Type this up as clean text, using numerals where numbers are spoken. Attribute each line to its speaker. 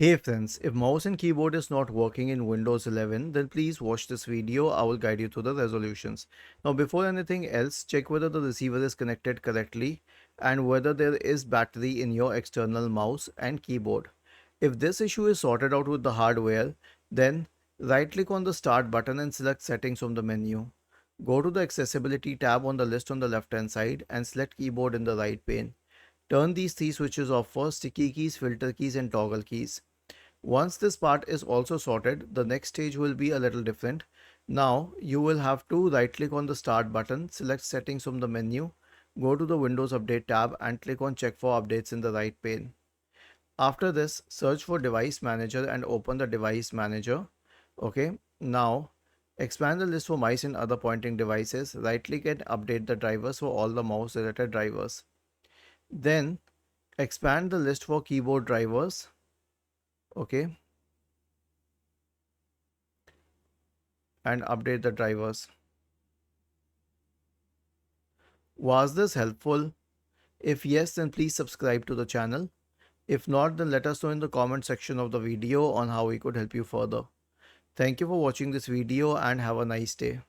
Speaker 1: Hey friends, if mouse and keyboard is not working in Windows 11, then please watch this video. I will guide you through the resolutions. Now before anything else, check whether the receiver is connected correctly and whether there is battery in your external mouse and keyboard. If this issue is sorted out with the hardware, then right click on the start button and select settings from the menu. Go to the accessibility tab on the list on the left hand side and select keyboard in the right pane. Turn these three switches off for sticky keys, filter keys and toggle keys. Once this part is also sorted, the next stage will be a little different. Now you will have to right click on the start button, select settings from the menu, go to the Windows Update tab and click on check for updates in the right pane. After this, search for device manager and open the device manager. Okay, now expand the list for mice and other pointing devices. Right click and update the drivers for all the mouse related drivers. Then expand the list for keyboard drivers. Okay, and update the drivers. Was this helpful? If yes, then please subscribe to the channel. If not, then let us know in the comment section of the video on how we could help you further. Thank you for watching this video and have a nice day.